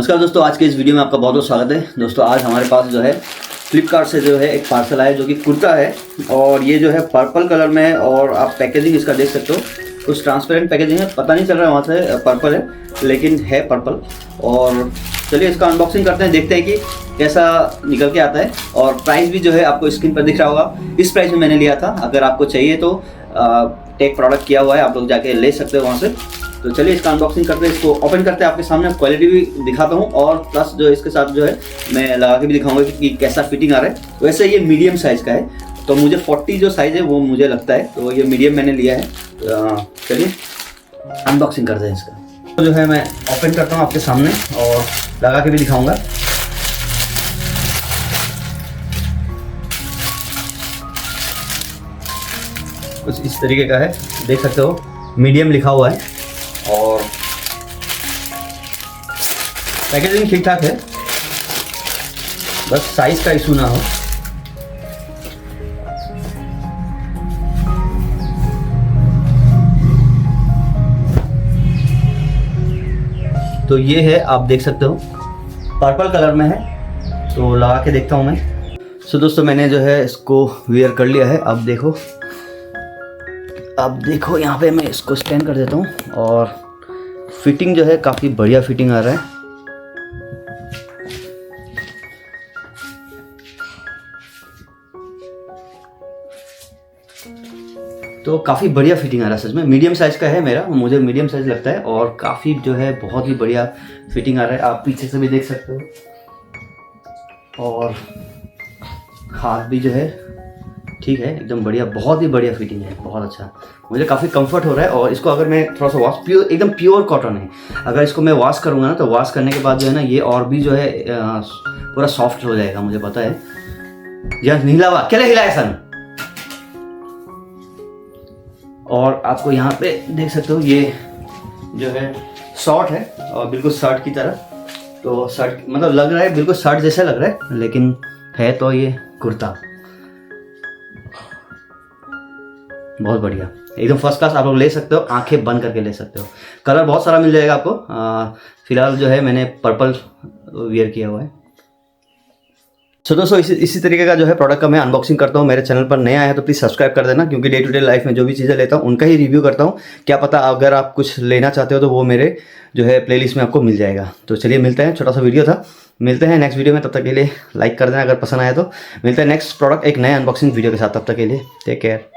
नमस्कार दोस्तों, आज के इस वीडियो में आपका बहुत बहुत स्वागत है। दोस्तों आज हमारे पास जो है फ्लिपकार्ट से जो है एक पार्सल आया जो कि कुर्ता है और ये जो है पर्पल कलर में है और आप पैकेजिंग इसका देख सकते हो। कुछ ट्रांसपेरेंट पैकेजिंग है, पता नहीं चल रहा है वहाँ से पर्पल है लेकिन है पर्पल। और चलिए इसका अनबॉक्सिंग करते हैं, देखते हैं कि कैसा निकल के आता है। और प्राइस भी जो है आपको स्क्रीन पर दिख रहा होगा, इस प्राइस में मैंने लिया था। अगर आपको चाहिए तो टेक प्रोडक्ट किया हुआ है, आप लोग जाके ले सकते हो वहाँ से। तो चलिए इसका अनबॉक्सिंग करते हैं, इसको ओपन करते हैं, आपके सामने क्वालिटी भी दिखाता हूँ और प्लस जो इसके साथ जो है मैं लगा के भी दिखाऊंगा कि कैसा फिटिंग आ रहा है। वैसे ये मीडियम साइज़ का है तो मुझे 40 जो साइज़ है वो मुझे लगता है, तो ये मीडियम मैंने लिया है। चलिए अनबॉक्सिंग करते हैं इसका। तो जो है मैं ओपन करता हूँ आपके सामने और लगा के भी दिखाऊँगा। कुछ इस तरीके का है, देख सकते हो मीडियम लिखा हुआ है और पैकेजिंग ठीक ठाक है, बस साइज का इशू ना हो। तो ये है, आप देख सकते हो पर्पल कलर में है, तो लगा के देखता हूँ मैं। सो दोस्तों मैंने जो है इसको वेयर कर लिया है। अब देखो यहाँ पे मैं इसको स्टैंड कर देता हूँ और फिटिंग जो है काफ़ी बढ़िया फिटिंग आ रहा है। तो काफ़ी बढ़िया फिटिंग आ रहा है, सच में मीडियम साइज़ का है मेरा, मुझे मीडियम साइज़ लगता है और काफ़ी जो है बहुत ही बढ़िया फिटिंग आ रहा है। आप पीछे से भी देख सकते हो और हाथ भी जो है ठीक है, एकदम बढ़िया, बहुत ही बढ़िया फिटिंग है, बहुत अच्छा। मुझे काफ़ी कंफर्ट हो रहा है। और इसको अगर मैं थोड़ा सा वॉश, एकदम प्योर कॉटन है, अगर इसको मैं वॉश करूँगा ना तो वॉश करने के बाद जो है ना ये और भी जो है पूरा सॉफ्ट हो जाएगा, मुझे पता है। यार नीला हुआ क्या हिलाया सन। और आपको यहाँ पे देख सकते हो ये जो है शॉर्ट है और बिल्कुल शर्ट की तरह, तो शर्ट मतलब लग रहा है बिल्कुल शर्ट जैसा लग रहा है लेकिन है तो ये कुर्ता। बहुत बढ़िया, एकदम फर्स्ट क्लास, आप लोग ले सकते हो, आंखें बंद करके ले सकते हो। कलर बहुत सारा मिल जाएगा आपको। फिलहाल जो है मैंने पर्पल वियर किया हुआ है। सो दोस्तों इसी तरीके का जो है प्रोडक्ट का मैं अनबॉक्सिंग करता हूँ। मेरे चैनल पर नया है तो प्लीज़ सब्सक्राइब कर देना, क्योंकि डे टू डे लाइफ में जो भी चीज़ें लेता हूँ उनका ही रिव्यू करता हूँ। क्या पता अगर आप कुछ लेना चाहते हो तो वो मेरे जो है प्लेलिस्ट में आपको मिल जाएगा। तो चलिए मिलते हैं, छोटा सा वीडियो था, मिलते हैं नेक्स्ट वीडियो में। तब तक के लिए लाइक कर देना अगर पसंद आया तो। मिलते हैं नेक्स्ट प्रोडक्ट एक नए अनबॉक्सिंग वीडियो के साथ, तब तक के लिए टेक केयर।